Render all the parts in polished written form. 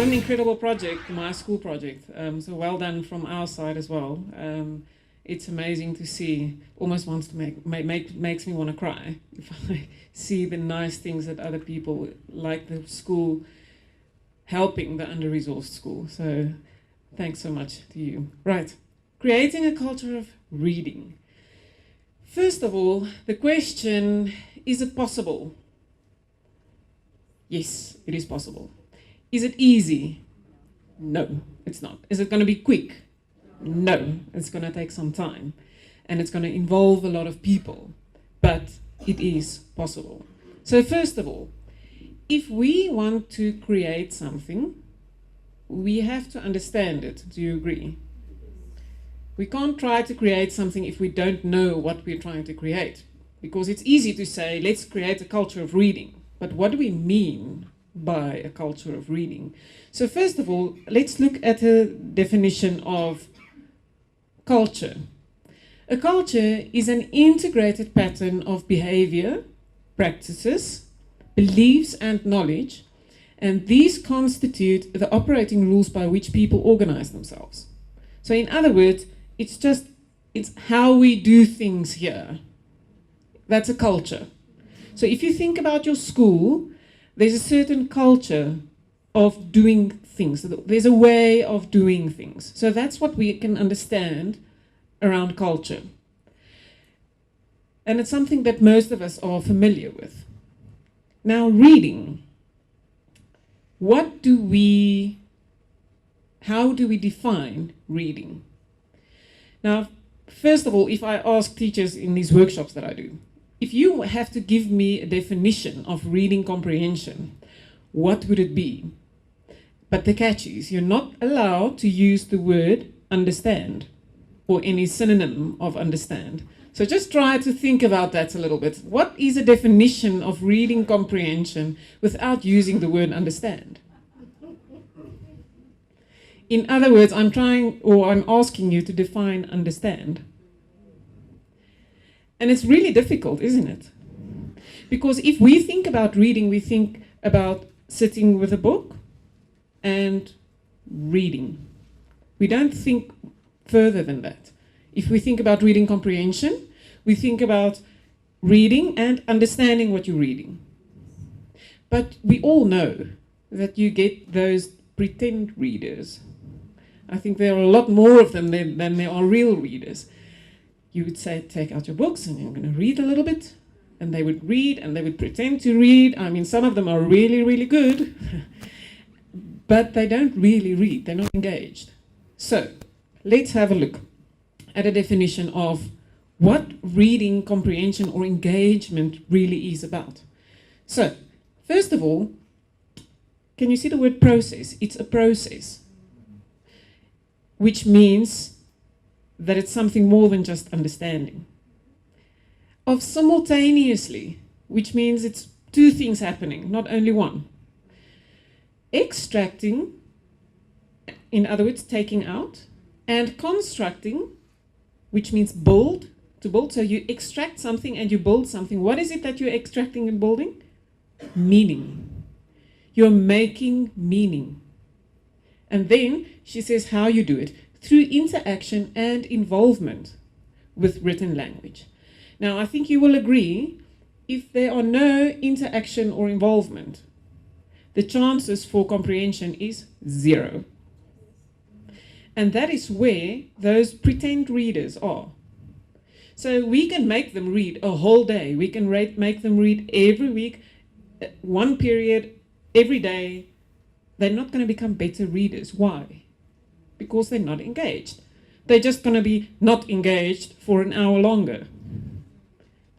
what an incredible project, my school project. So well done from our side as well. It's amazing to see. Almost wants to makes me want to cry if I see the nice things that other people, like the school, helping the under-resourced school. So thanks so much to you. Right, creating a culture of reading. First of all, the question, is it possible? Yes, it is possible. Is it easy? No, it's not. Is it going to be quick? No, it's going to take some time. And it's going to involve a lot of people. But it is possible. So first of all, if we want to create something, we have to understand it. Do you agree? We can't try to create something if we don't know what we're trying to create. Because it's easy to say, let's create a culture of reading. But what do we mean by a culture of reading? So first of all, let's look at a definition of culture. A culture is an integrated pattern of behavior, practices, beliefs and knowledge, and these constitute the operating rules by which people organize themselves. So in other words, it's how we do things here. That's a culture. So if you think about your school, there's a certain culture of doing things. There's a way of doing things. So that's what we can understand around culture. And it's something that most of us are familiar with. Now, reading. How do we define reading? Now, first of all, if I ask teachers in these workshops that I do, if you have to give me a definition of reading comprehension, what would it be? But the catch is, you're not allowed to use the word understand or any synonym of understand. So just try to think about that a little bit. What is a definition of reading comprehension without using the word understand? In other words, I'm asking you to define understand. And it's really difficult, isn't it? Because if we think about reading, we think about sitting with a book and reading. We don't think further than that. If we think about reading comprehension, we think about reading and understanding what you're reading. But we all know that you get those pretend readers. I think there are a lot more of them than there are real readers. You would say, take out your books and you're going to read a little bit. And they would read and they would pretend to read. I mean, some of them are really, really good. But they don't really read. They're not engaged. So let's have a look at a definition of what reading comprehension or engagement really is about. So, first of all, can you see the word process? It's a process, which means that it's something more than just understanding. Of simultaneously, which means it's two things happening, not only one. Extracting, in other words, taking out, and constructing, which means build, to build. So you extract something and you build something. What is it that you're extracting and building? Meaning. You're making meaning. And then she says how you do it, through interaction and involvement with written language. Now, I think you will agree, if there are no interaction or involvement, the chances for comprehension is 0. And that is where those pretend readers are. So we can make them read a whole day. We can make them read every week, one period, every day. They're not going to become better readers. Why? Because they're not engaged. They're just going to be not engaged for an hour longer.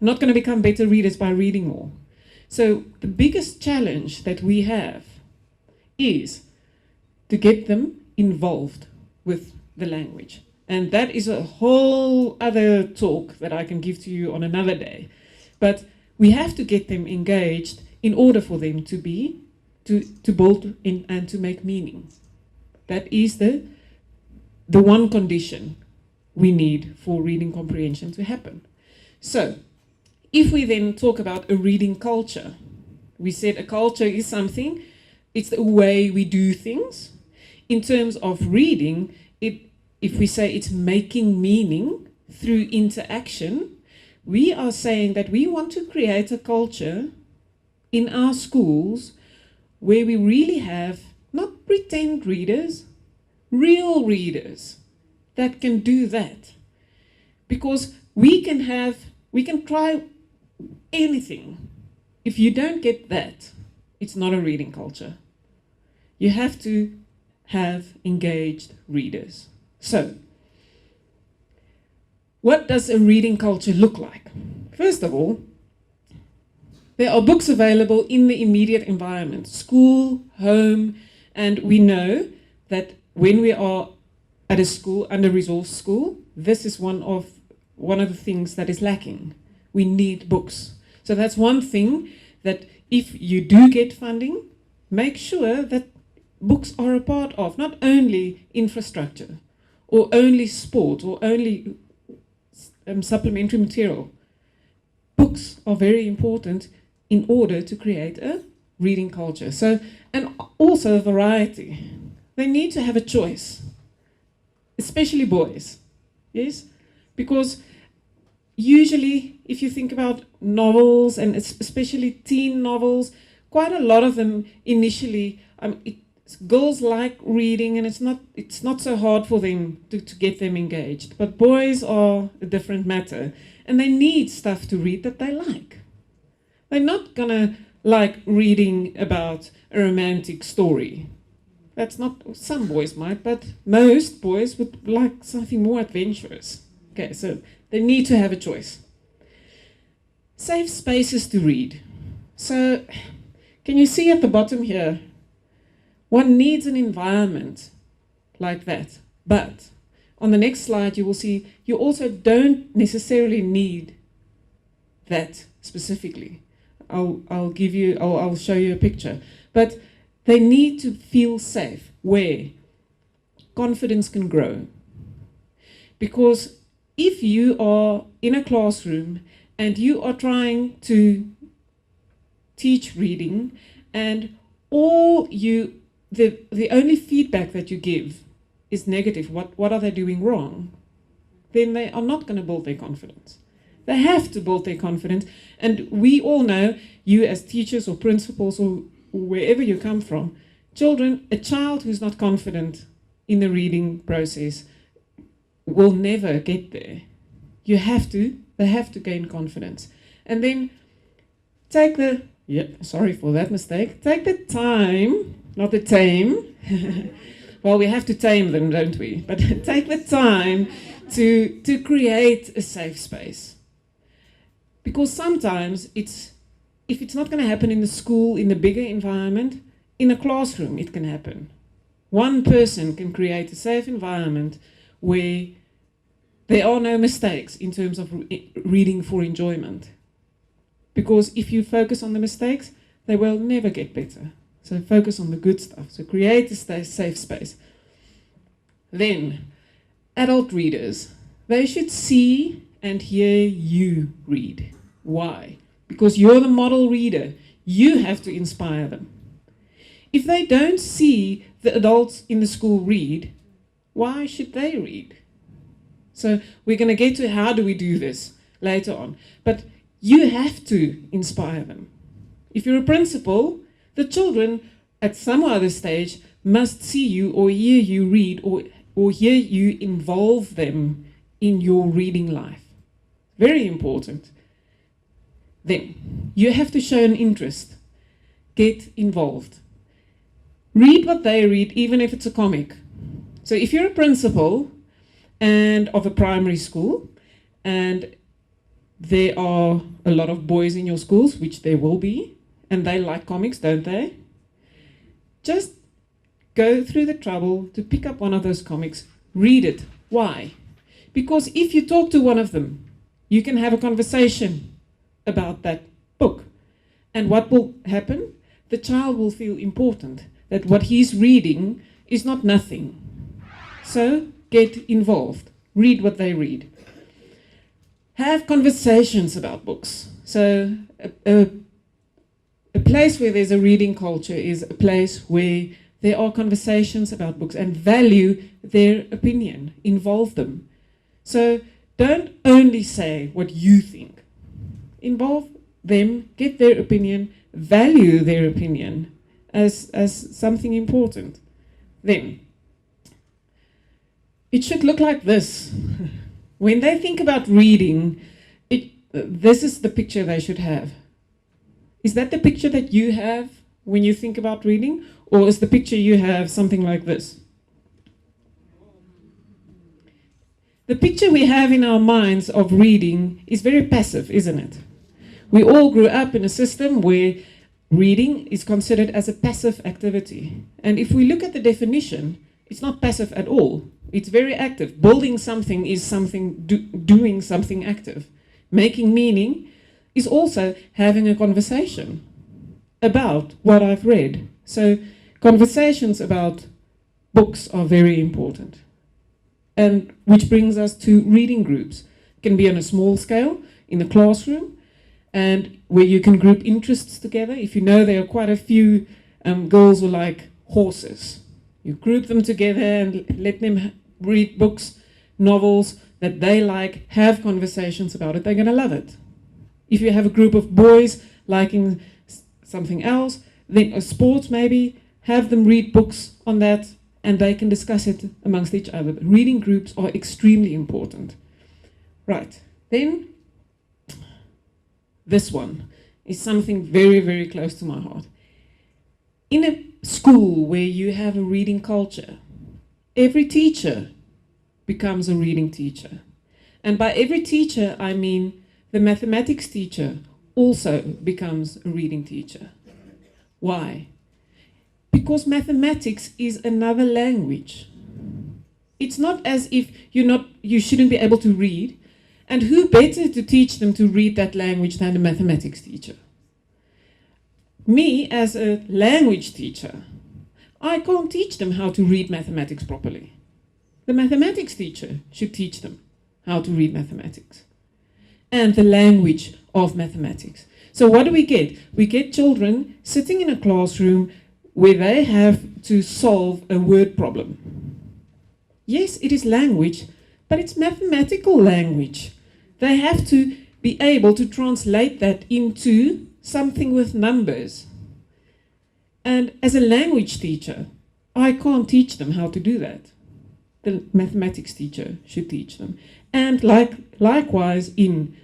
Not going to become better readers by reading more. So the biggest challenge that we have is to get them involved with the language. And that is a whole other talk that I can give to you on another day. But we have to get them engaged in order for them to build in and to make meaning. That is the one condition we need for reading comprehension to happen. So, if we then talk about a reading culture, we said a culture is something it's the way we do things. In terms of reading, if we say it's making meaning through interaction, we are saying that we want to create a culture in our schools where we really have not pretend readers, real readers that can do that. Because we can try anything. If you don't get that, it's not a reading culture. You have to have engaged readers. So, what does a reading culture look like? First of all, there are books available in the immediate environment, school, home, and we know that when we are at a school, under-resourced school, this is one of the things that is lacking. We need books. So that's one thing that if you do get funding, make sure that books are a part of, not only infrastructure, or only sport, or only supplementary material. Books are very important in order to create a reading culture. So, and also variety. They need to have a choice, especially boys, yes? Because usually, if you think about novels, and especially teen novels, quite a lot of them initially, girls like reading, and it's not so hard for them to get them engaged. But boys are a different matter, and they need stuff to read that they like. They're not gonna like reading about a romantic story. That's not, some boys might, but most boys would like something more adventurous. Okay, so they need to have a choice. Safe spaces to read. So, can you see at the bottom here? One needs an environment like that. But on the next slide, you will see you also don't necessarily need that specifically. I'll show you a picture. But they need to feel safe, where confidence can grow. Because if you are in a classroom and you are trying to teach reading, and the only feedback that you give is negative, what are they doing wrong? Then they are not going to build their confidence. They have to build their confidence. And we all know, you as teachers or principals or wherever you come from, a child who's not confident in the reading process will never get there. They have to gain confidence. And then sorry for that mistake, take the time, not the tame, well, we have to tame them, don't we? But take the time to create a safe space. Because sometimes if it's not going to happen in the school, in the bigger environment, in a classroom it can happen. One person can create a safe environment where there are no mistakes in terms of reading for enjoyment. Because if you focus on the mistakes, they will never get better. So focus on the good stuff. So create a safe space. Then, adult readers, they should see and hear you read. Why? Because you're the model reader. You have to inspire them. If they don't see the adults in the school read, why should they read? So we're going to get to how do we do this later on. But you have to inspire them. If you're a principal, the children at some other stage must see you or hear you read or hear you involve them in your reading life. Very important. Then, you have to show an interest. Get involved. Read what they read, even if it's a comic. So if you're a principal and of a primary school, and there are a lot of boys in your schools, which there will be, and they like comics, don't they? Just go through the trouble to pick up one of those comics, read it. Why? Because if you talk to one of them, you can have a conversation about that book. And what will happen? The child will feel important, that what he's reading is not nothing. So get involved. Read what they read. Have conversations about books. So a place where there's a reading culture is a place where there are conversations about books and value their opinion, involve them. So don't only say what you think. Involve them, get their opinion, value their opinion as something important. Then, it should look like this. When they think about reading, this is the picture they should have. Is that the picture that you have when you think about reading? Or is the picture you have something like this? The picture we have in our minds of reading is very passive, isn't it? We all grew up in a system where reading is considered as a passive activity. And if we look at the definition, it's not passive at all. It's very active. Building something is doing something active. Making meaning is also having a conversation about what I've read. So conversations about books are very important. And which brings us to reading groups. It can be on a small scale, in a classroom, and where you can group interests together. If you know there are quite a few girls who like horses, you group them together and let them read books, novels that they like, have conversations about it, they're going to love it. If you have a group of boys liking something else, then sports maybe, have them read books on that and they can discuss it amongst each other. But reading groups are extremely important. Right, then this one is something very, very close to my heart. In a school where you have a reading culture, every teacher becomes a reading teacher. And by every teacher, I mean the mathematics teacher also becomes a reading teacher. Why? Because mathematics is another language. It's not as if you shouldn't be able to read, and who better to teach them to read that language than a mathematics teacher? Me, as a language teacher, I can't teach them how to read mathematics properly. The mathematics teacher should teach them how to read mathematics and the language of mathematics. So what do we get? We get children sitting in a classroom where they have to solve a word problem. Yes, it is language, but it's mathematical language. They have to be able to translate that into something with numbers. And as a language teacher, I can't teach them how to do that. The mathematics teacher should teach them. And likewise in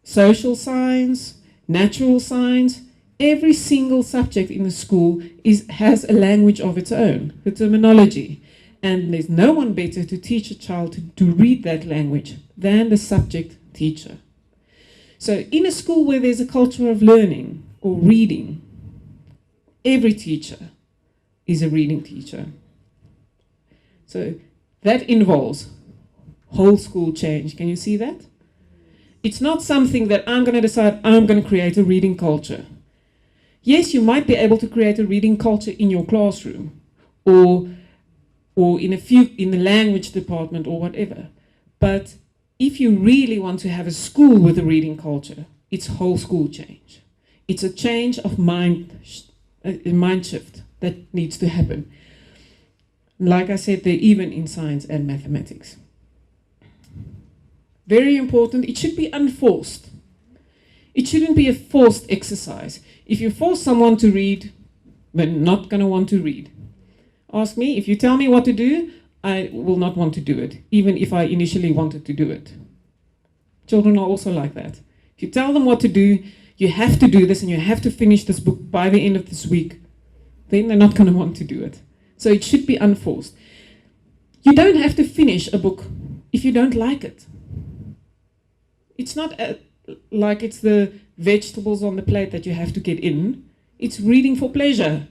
social science, natural science, every single subject in the school has a language of its own, the terminology. And there's no one better to teach a child to read that language than the subject teacher. So in a school where there's a culture of learning or reading, every teacher is a reading teacher. So that involves whole school change. Can you see that? It's not something that I'm going to decide I'm going to create a reading culture. Yes, you might be able to create a reading culture in your classroom or in the language department or whatever. But if you really want to have a school with a reading culture, it's whole school change. It's a change of mind shift that needs to happen. Like I said, they're even in science and mathematics. Very important, it should be unforced. It shouldn't be a forced exercise. If you force someone to read, they're not going to want to read. Ask me, if you tell me what to do, I will not want to do it, even if I initially wanted to do it. Children are also like that. If you tell them what to do, you have to do this and you have to finish this book by the end of this week, then they're not going to want to do it. So it should be unforced. You don't have to finish a book if you don't like it. It's not like it's the vegetables on the plate that you have to get in. It's reading for pleasure.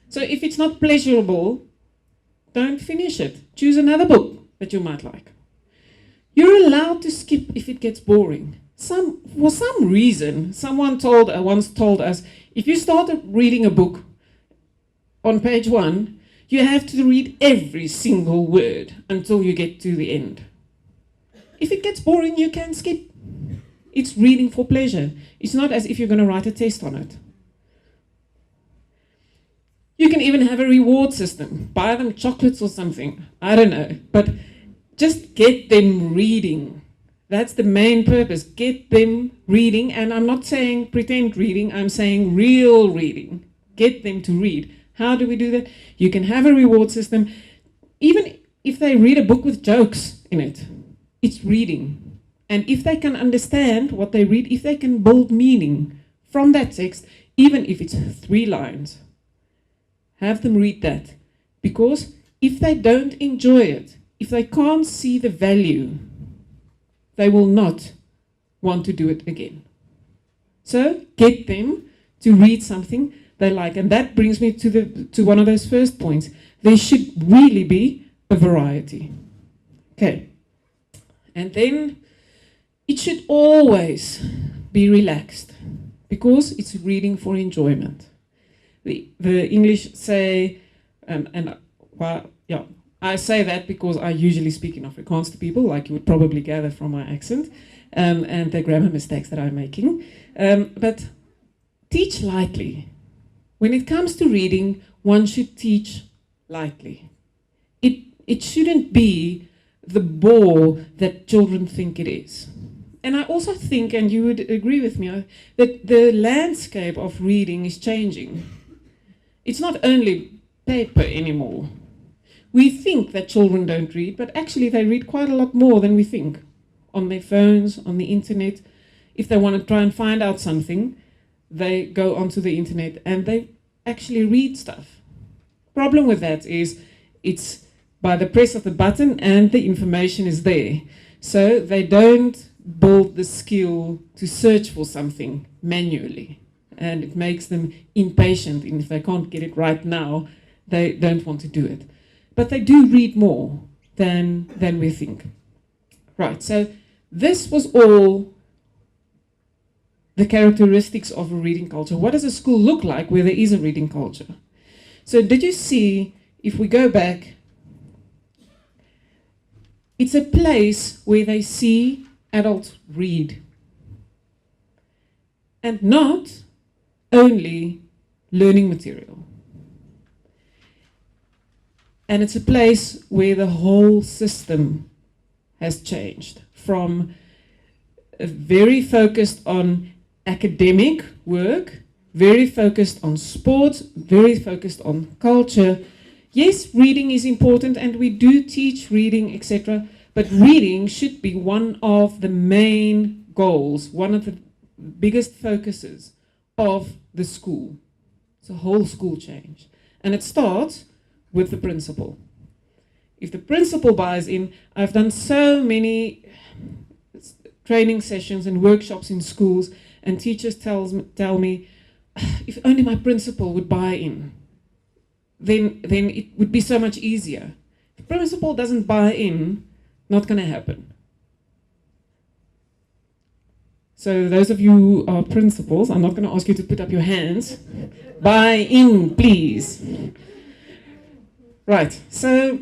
So if it's not pleasurable, don't finish it. Choose another book that you might like. You're allowed to skip if it gets boring. For some reason, someone once told us, if you start reading a book on page 1, you have to read every single word until you get to the end. If it gets boring, you can skip. It's reading for pleasure. It's not as if you're going to write a test on it. You can even have a reward system. Buy them chocolates or something. I don't know. But just get them reading. That's the main purpose. Get them reading. And I'm not saying pretend reading. I'm saying real reading. Get them to read. How do we do that? You can have a reward system. Even if they read a book with jokes in it, it's reading. And if they can understand what they read, if they can build meaning from that text, even if it's 3 lines, have them read that. Because if they don't enjoy it, if they can't see the value, they will not want to do it again. So get them to read something they like. And that brings me to one of those first points. There should really be a variety. Okay. And then it should always be relaxed, because it's reading for enjoyment. The English say, I say that because I usually speak in Afrikaans to people, like you would probably gather from my accent, and the grammar mistakes that I'm making. But teach lightly. When it comes to reading, one should teach lightly. It shouldn't be the bore that children think it is. And I also think, and you would agree with me, that the landscape of reading is changing. It's not only paper anymore. We think that children don't read, but actually they read quite a lot more than we think. On their phones, on the internet. If they want to try and find out something, they go onto the internet and they actually read stuff. Problem with that is it's by the press of the button and the information is there. So they don't build the skill to search for something manually. And it makes them impatient. And if they can't get it right now, they don't want to do it. But they do read more than we think. Right, so this was all the characteristics of a reading culture. What does a school look like where there is a reading culture? So did you see, if we go back, it's a place where they see adults read. And not only learning material. And it's a place where the whole system has changed from very focused on academic work, very focused on sports, very focused on culture. Yes, reading is important and we do teach reading, etc. But reading should be one of the main goals, one of the biggest focuses of the school. It's a whole school change. And it starts with the principal. If the principal buys in, I've done so many training sessions and workshops in schools, and teachers tell me, if only my principal would buy in, then it would be so much easier. If the principal doesn't buy in, not going to happen. So those of you who are principals, I'm not going to ask you to put up your hands. Buy in, please. Right, so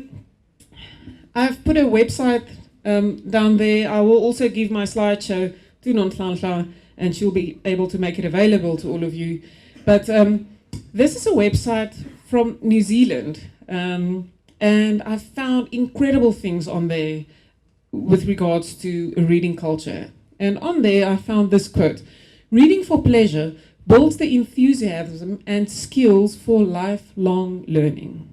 I've put a website down there. I will also give my slideshow to Nonhlanhla, and she'll be able to make it available to all of you. But this is a website from New Zealand, and I've found incredible things on there with regards to a reading culture. And on there I found this quote: "Reading for pleasure builds the enthusiasm and skills for lifelong learning."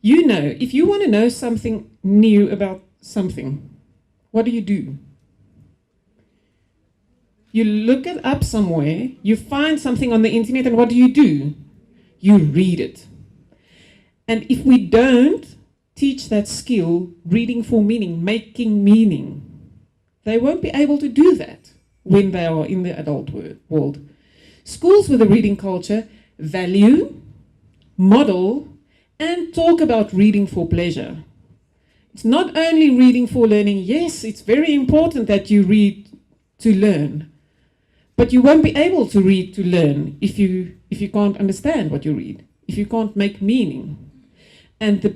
You know, if you want to know something new about something, what do? You look it up somewhere, you find something on the internet, and what do? You read it. And if we don't teach that skill, reading for meaning, making meaning, they won't be able to do that when they are in the adult world. Schools with a reading culture value, model, and talk about reading for pleasure. It's not only reading for learning. Yes, it's very important that you read to learn, but you won't be able to read to learn if you can't understand what you read, if you can't make meaning. And the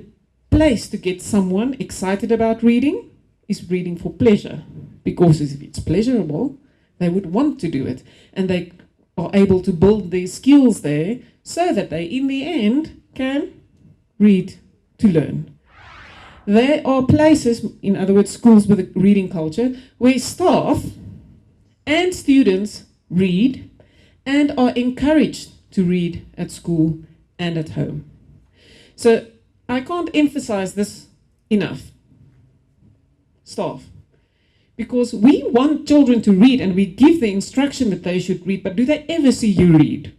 place to get someone excited about reading is reading for pleasure. because if it's pleasurable, they would want to do it, and they are able to build their skills there so that they, in the end, can read to learn. There are places, in other words, schools with a reading culture, where staff and students read and are encouraged to read at school and at home. So I can't emphasize this enough. Staff. Because we want children to read and we give the instruction that they should read, but do they ever see you read?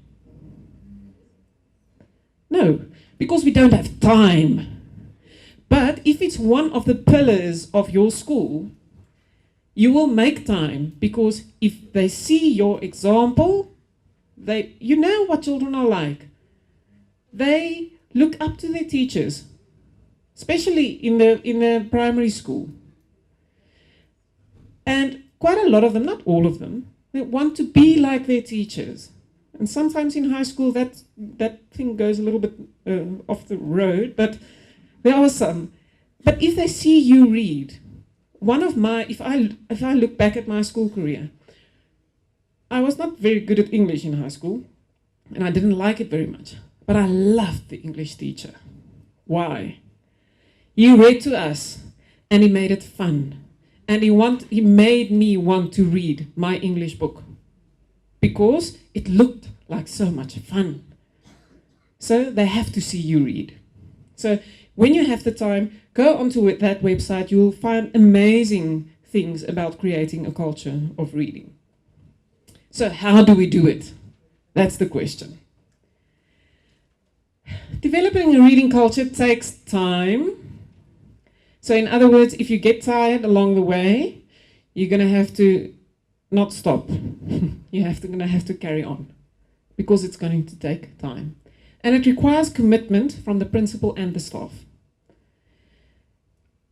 No, because we don't have time. But if it's one of the pillars of your school, you will make time, because if they see your example, you know what children are like. They look up to their teachers, especially in the primary school. And quite a lot of them, not all of them, they want to be like their teachers. And sometimes in high school that thing goes a little bit off the road, but there are some. But if they see you read, if I look back at my school career, I was not very good at English in high school, and I didn't like it very much. But I loved the English teacher. Why? He read to us, and he made it fun. And he made me want to read my English book, because it looked like so much fun. So they have to see you read. So when you have the time, go onto that website. You'll find amazing things about creating a culture of reading. So how do we do it? That's the question. Developing a reading culture takes time. So in other words, if you get tired along the way, you're going to have to not stop. You're going to have to carry on, because it's going to take time. And it requires commitment from the principal and the staff.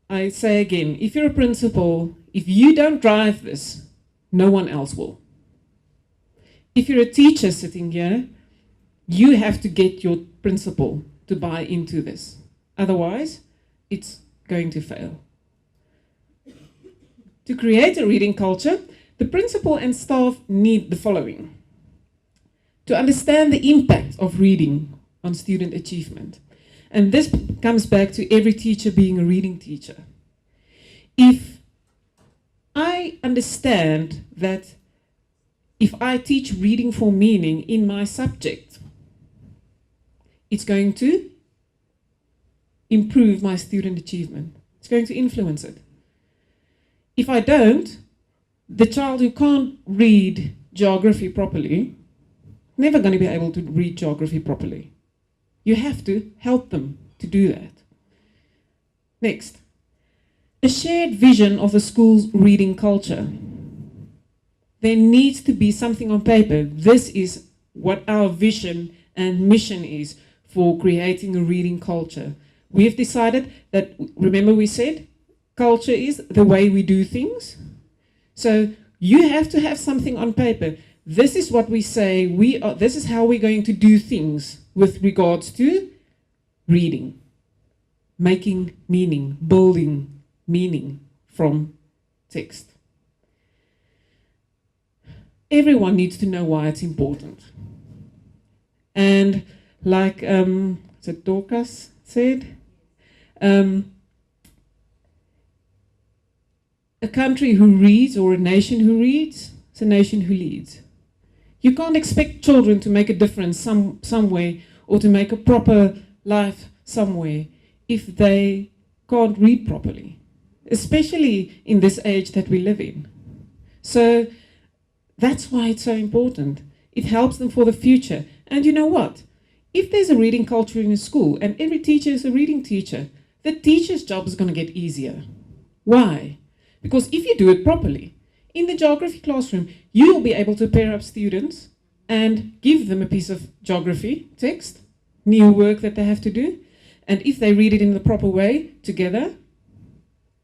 I say again, if you're a principal, if you don't drive this, no one else will. If you're a teacher sitting here, you have to get your principal to buy into this. Otherwise, it's going to fail. To create a reading culture, the principal and staff need the following: to understand the impact of reading on student achievement. And this comes back to every teacher being a reading teacher. If I understand that if I teach reading for meaning in my subject, it's going to improve my student achievement. It's going to influence it. If I don't, the child who can't read geography properly, never going to be able to read geography properly. You have to help them to do that. Next, a shared vision of the school's reading culture. There needs to be something on paper. This is what our vision and mission is for creating a reading culture. We have decided that, remember we said, culture is the way we do things. So you have to have something on paper. This is what we say, this is how we're going to do things with regards to reading, making meaning, building meaning from text. Everyone needs to know why it's important. And like Dorcas said, a country who reads, or a nation who reads, is a nation who leads. You can't expect children to make a difference somewhere, or to make a proper life somewhere, if they can't read properly, especially in this age that we live in. So that's why it's so important. It helps them for the future. And you know what? If there's a reading culture in a school, and every teacher is a reading teacher, the teacher's job is going to get easier. Why? Because if you do it properly, in the geography classroom, you'll be able to pair up students and give them a piece of geography text, new work that they have to do. And if they read it in the proper way together,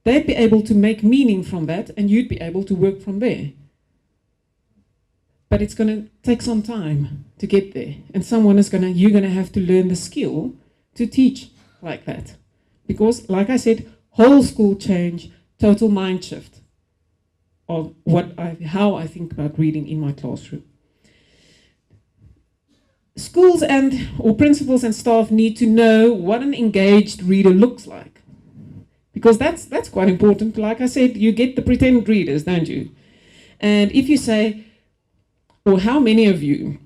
they'd be able to make meaning from that, and you'd be able to work from there. But it's going to take some time to get there. And you're going to have to learn the skill to teach like that. Because, like I said, whole school change, total mind shift. of how I think about reading in my classroom. Schools or principals and staff need to know what an engaged reader looks like. Because that's quite important. Like I said, you get the pretend readers, don't you? And if you say, or how many of you,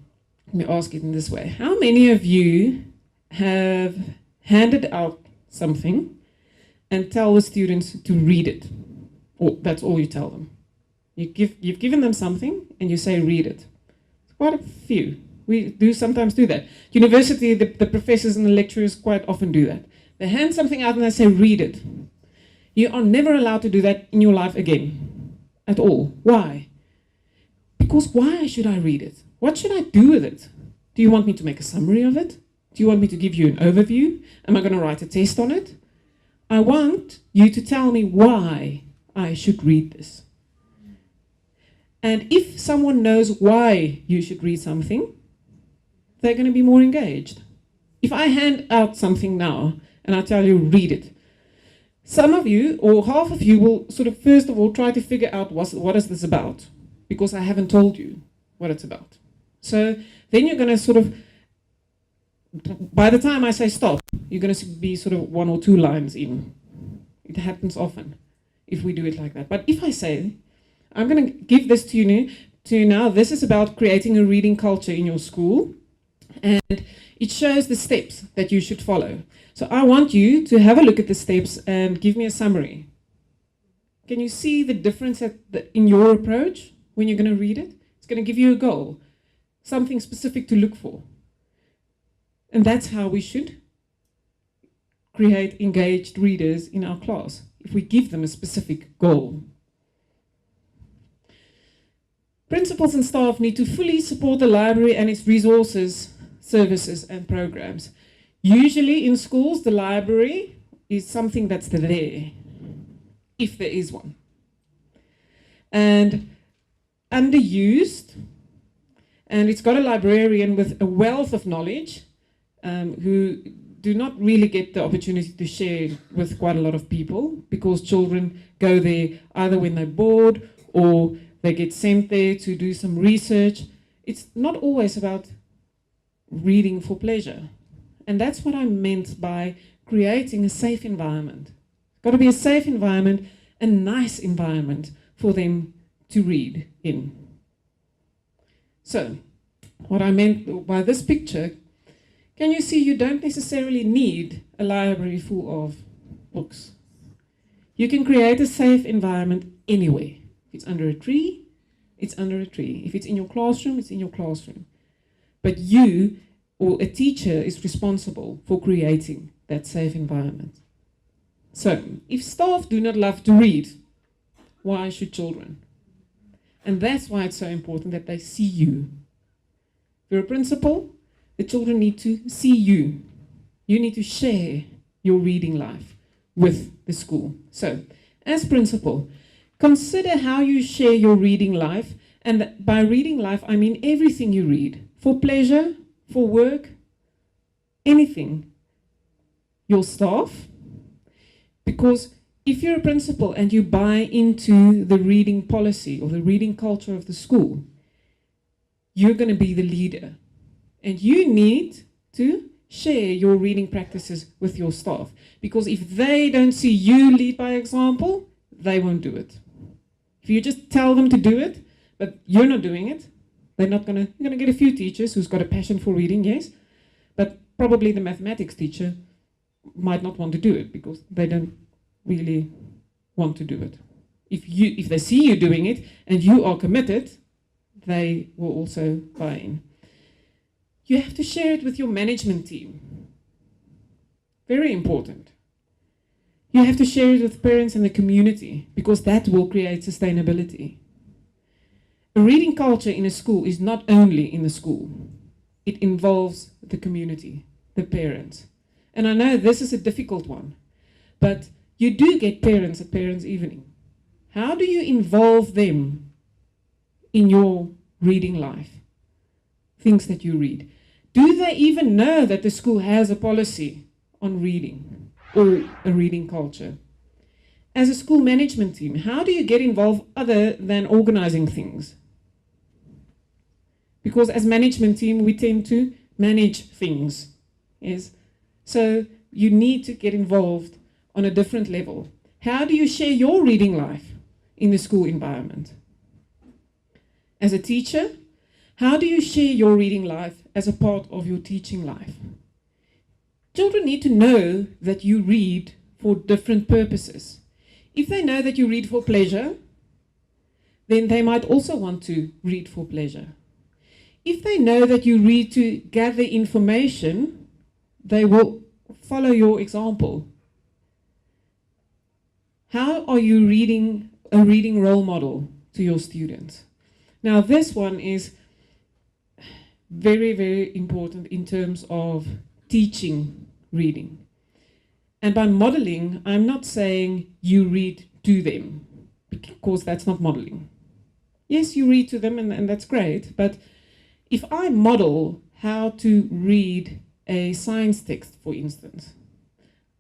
let me ask it in this way, how many of you have handed out something and tell the students to read it? Or that's all you tell them. You've given them something and you say read it. It's quite a few. We do sometimes do that. University, the professors and the lecturers quite often do that. They hand something out and they say read it. You are never allowed to do that in your life again. At all. Why? Because why should I read it? What should I do with it? Do you want me to make a summary of it? Do you want me to give you an overview? Am I going to write a test on it? I want you to tell me why I should read this. And if someone knows why you should read something, they're going to be more engaged. If I hand out something now and I tell you read it, some of you or half of you will sort of first of all try to figure out what is this about, because I haven't told you what it's about. So then you're going to sort of, by the time I say stop, you're going to be sort of 1 or 2 lines in. It happens often if we do it like that. But if I say, I'm going to give this to you now, this is about creating a reading culture in your school, and it shows the steps that you should follow. So I want you to have a look at the steps and give me a summary. Can you see the difference in your approach when you're going to read it? It's going to give you a goal, something specific to look for. And that's how we should create engaged readers in our class, if we give them a specific goal. Principals and staff need to fully support the library and its resources, services and programs. Usually in schools, the library is something that's there, if there is one. And underused, and it's got a librarian with a wealth of knowledge who do not really get the opportunity to share with quite a lot of people, because children go there either when they're bored or they get sent there to do some research. It's not always about reading for pleasure. And that's what I meant by creating a safe environment. It's got to be a safe environment, a nice environment for them to read in. So, what I meant by this picture, can you see you don't necessarily need a library full of books. You can create a safe environment anywhere. If it's under a tree, it's under a tree. If it's in your classroom, it's in your classroom. But you or a teacher is responsible for creating that safe environment. So, if staff do not love to read, why should children? And that's why it's so important that they see you. If you're a principal, the children need to see you. You need to share your reading life with the school. So, as principal, consider how you share your reading life. And by reading life, I mean everything you read. For pleasure, for work, anything. Your staff. Because if you're a principal and you buy into the reading policy or the reading culture of the school, you're going to be the leader. And you need to share your reading practices with your staff. Because if they don't see you lead by example, they won't do it. If you just tell them to do it, but you're not doing it, you're going to get a few teachers who's got a passion for reading, yes, but probably the mathematics teacher might not want to do it because they don't really want to do it. If they see you doing it and you are committed, they will also buy in. You have to share it with your management team. Very important. You have to share it with parents and the community, because that will create sustainability. A reading culture in a school is not only in the school. It involves the community, the parents. And I know this is a difficult one, but you do get parents at parents' evening. How do you involve them in your reading life? Things that you read. Do they even know that the school has a policy on reading or a reading culture? As a school management team, how do you get involved other than organizing things? Because as management team, we tend to manage things. Yes. So you need to get involved on a different level. How do you share your reading life in the school environment? As a teacher, how do you share your reading life as a part of your teaching life? Children need to know that you read for different purposes. If they know that you read for pleasure, then they might also want to read for pleasure. If they know that you read to gather information, they will follow your example. How are you reading a reading role model to your students? Now, this one is very, very important in terms of teaching reading. And by modeling, I'm not saying you read to them, because that's not modeling. Yes, you read to them, and that's great, but if I model how to read a science text, for instance,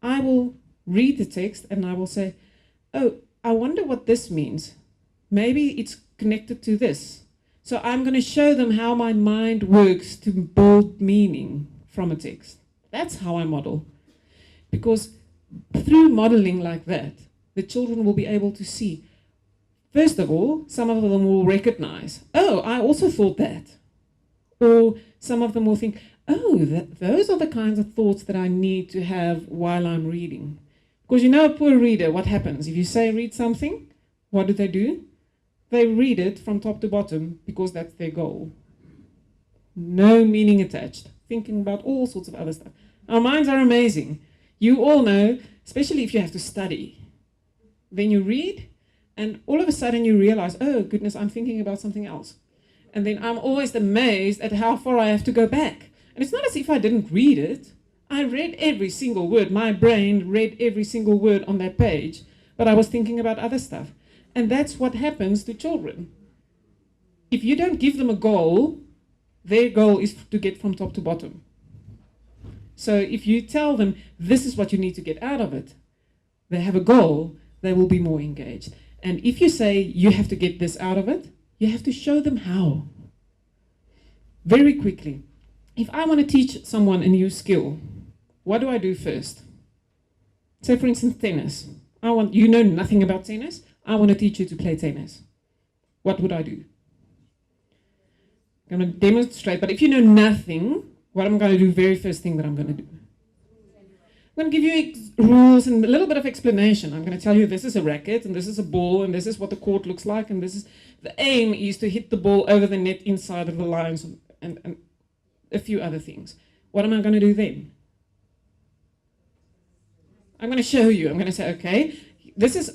I will read the text and I will say, oh, I wonder what this means. Maybe it's connected to this. So I'm going to show them how my mind works to build meaning from a text. That's how I model. Because through modeling like that, the children will be able to see. First of all, some of them will recognize, oh, I also thought that. Or some of them will think, oh, those are the kinds of thoughts that I need to have while I'm reading. Because you know, a poor reader, what happens? If you say read something, what do? They read it from top to bottom because that's their goal. No meaning attached. Thinking about all sorts of other stuff. Our minds are amazing. You all know, especially if you have to study. Then you read, and all of a sudden you realize, oh goodness, I'm thinking about something else. And then I'm always amazed at how far I have to go back. And it's not as if I didn't read it. I read every single word. My brain read every single word on that page, but I was thinking about other stuff. And that's what happens to children. If you don't give them a goal, their goal is to get from top to bottom. So if you tell them, this is what you need to get out of it, they have a goal, they will be more engaged. And if you say, you have to get this out of it, you have to show them how. Very quickly. If I want to teach someone a new skill, what do I do first? Say, for instance, tennis. You know nothing about tennis. I want to teach you to play tennis. What would I do? I'm going to demonstrate, but if you know nothing, what am I going to do? Very first thing that I'm going to do. I'm going to give you rules and a little bit of explanation. I'm going to tell you this is a racket, and this is a ball, and this is what the court looks like, and this is the aim is to hit the ball over the net inside of the lines, and a few other things. What am I going to do then? I'm going to show you. I'm going to say, okay,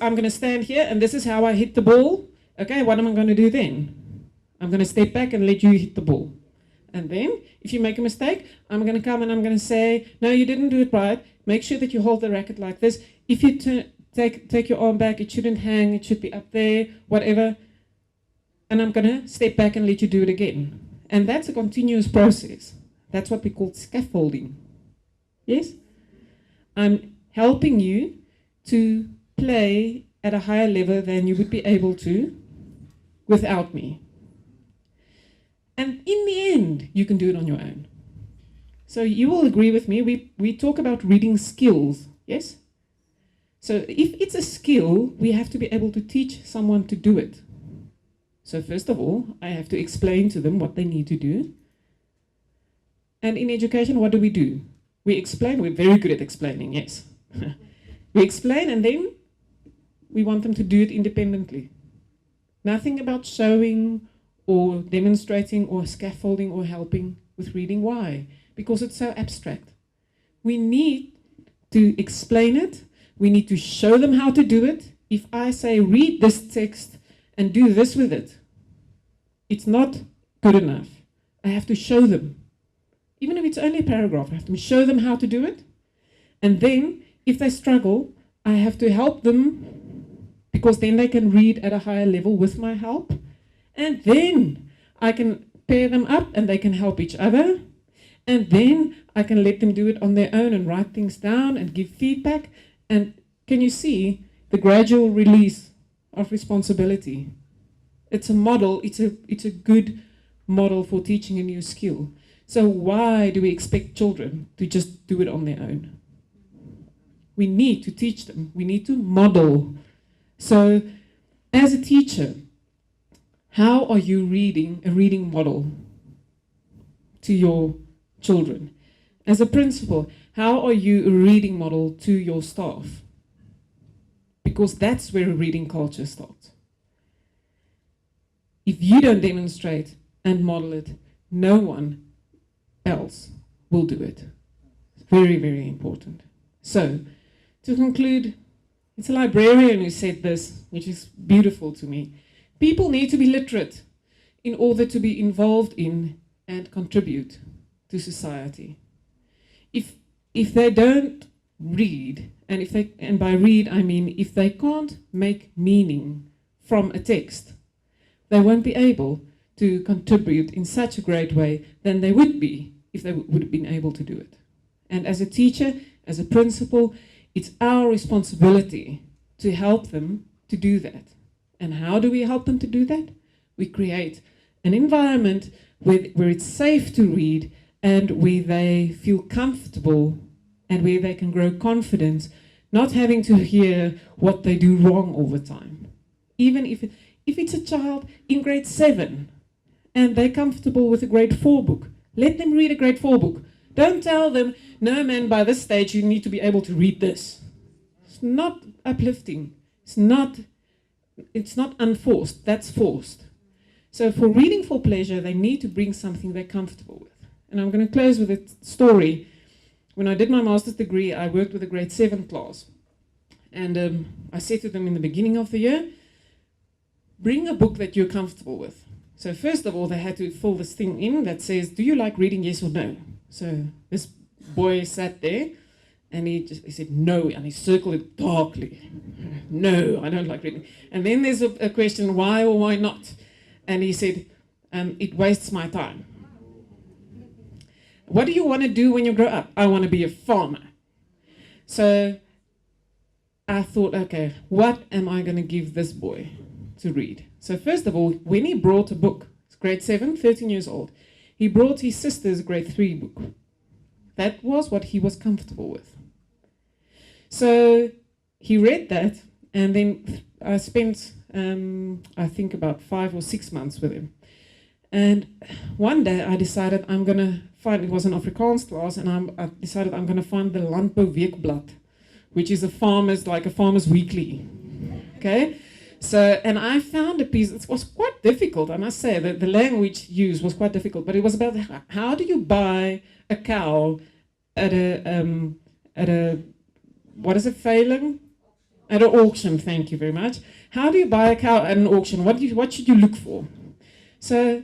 I'm going to stand here, and this is how I hit the ball. Okay, what am I going to do then? I'm going to step back and let you hit the ball. And then, if you make a mistake, I'm going to come and I'm going to say, no, you didn't do it right. Make sure that you hold the racket like this. If you take your arm back, it shouldn't hang, it should be up there, whatever. And I'm going to step back and let you do it again. And that's a continuous process. That's what we call scaffolding. Yes? I'm helping you to play at a higher level than you would be able to without me. And in the end, you can do it on your own. So you will agree with me, we talk about reading skills, yes? So if it's a skill, we have to be able to teach someone to do it. So first of all, I have to explain to them what they need to do. And in education, what do? We explain, we're very good at explaining, yes. We explain and then we want them to do it independently. Nothing about showing or demonstrating or scaffolding or helping with reading. Why? Because it's so abstract. We need to explain it. We need to show them how to do it. If I say, read this text and do this with it, it's not good enough. I have to show them. Even if it's only a paragraph, I have to show them how to do it. And then, if they struggle, I have to help them, because then they can read at a higher level with my help. And then I can pair them up and they can help each other. And then I can let them do it on their own and write things down and give feedback. And can you see, the gradual release of responsibility. It's a model, it's a good model for teaching a new skill. So why do we expect children to just do it on their own? We need to teach them, we need to model. So as a teacher, how are you reading a reading model to your children? As a principal, how are you a reading model to your staff? Because that's where a reading culture starts. If you don't demonstrate and model it, no one else will do it. Very, very important. So, to conclude, it's a librarian who said this, which is beautiful to me. People need to be literate in order to be involved in and contribute to society. If they don't read, and by read I mean if they can't make meaning from a text, they won't be able to contribute in such a great way than they would be if they would have been able to do it. And as a teacher, as a principal, it's our responsibility to help them to do that. And how do we help them to do that? We create an environment where it's safe to read and where they feel comfortable and where they can grow confidence, not having to hear what they do wrong all the time. Even if it's a child in grade 7 and they're comfortable with a grade 4 book, let them read a grade 4 book. Don't tell them, no man, by this stage you need to be able to read this. It's not uplifting. It's not unforced, that's forced. So for reading for pleasure, they need to bring something they're comfortable with. And I'm going to close with a story. When I did my master's degree, I worked with a grade 7 class. And I said to them in the beginning of the year, bring a book that you're comfortable with. So first of all, they had to fill this thing in that says, do you like reading, yes or no? So this boy sat there and he said no, and he circled it darkly. No, I don't like reading. And then there's a question, why or why not? And he said, it wastes my time. What do you want to do when you grow up? I want to be a farmer. So I thought, okay, what am I going to give this boy to read? So first of all, when he brought a book, it's grade 7, 13 years old, he brought his sister's grade 3 book. That was what he was comfortable with. So he read that, and then I spent, I think, about 5 or 6 months with him. And one day I decided I'm going to find, it was an Afrikaans class, and I decided I'm going to find the Landbou Weekblad, which is a farmer's weekly. Okay? So, and I found a piece, it was quite difficult, I must say, the language used was quite difficult, but it was about how do you buy a cow at a what is it, veiling? At an auction, thank you very much. How do you buy a cow at an auction? What should you look for? So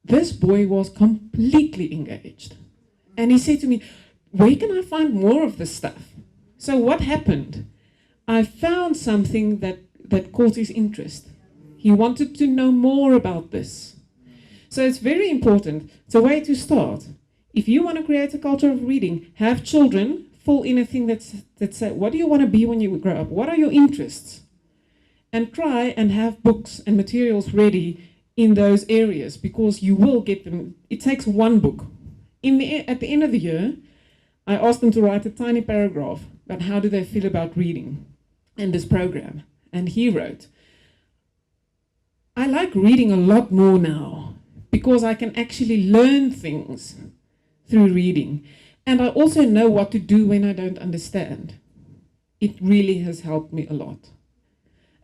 this boy was completely engaged. And he said to me, where can I find more of this stuff? So what happened? I found something that caught his interest. He wanted to know more about this. So it's very important. It's a way to start. If you want to create a culture of reading, have children fill in a thing that say, what do you want to be when you grow up? What are your interests? And try and have books and materials ready in those areas, because you will get them. It takes one book. At the end of the year, I asked them to write a tiny paragraph about how do they feel about reading and this program. And he wrote, I like reading a lot more now because I can actually learn things through reading. And I also know what to do when I don't understand. It really has helped me a lot.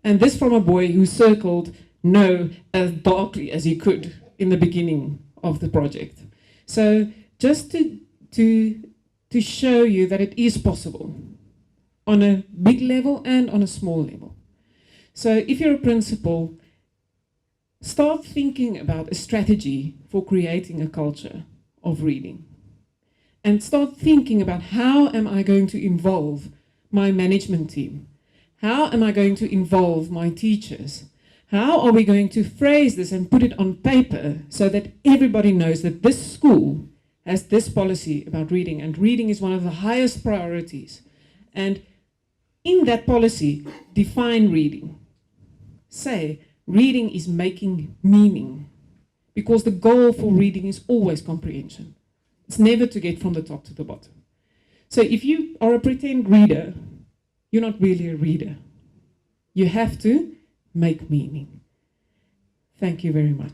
And this from a boy who circled no as darkly as he could in the beginning of the project. So just to show you that it is possible on a big level and on a small level. So if you're a principal, start thinking about a strategy for creating a culture of reading. And start thinking about how am I going to involve my management team? How am I going to involve my teachers? How are we going to phrase this and put it on paper so that everybody knows that this school has this policy about reading, and reading is one of the highest priorities. And in that policy, define reading. Say, reading is making meaning, because the goal for reading is always comprehension. It's never to get from the top to the bottom. So if you are a pretend reader, you're not really a reader. You have to make meaning. Thank you very much.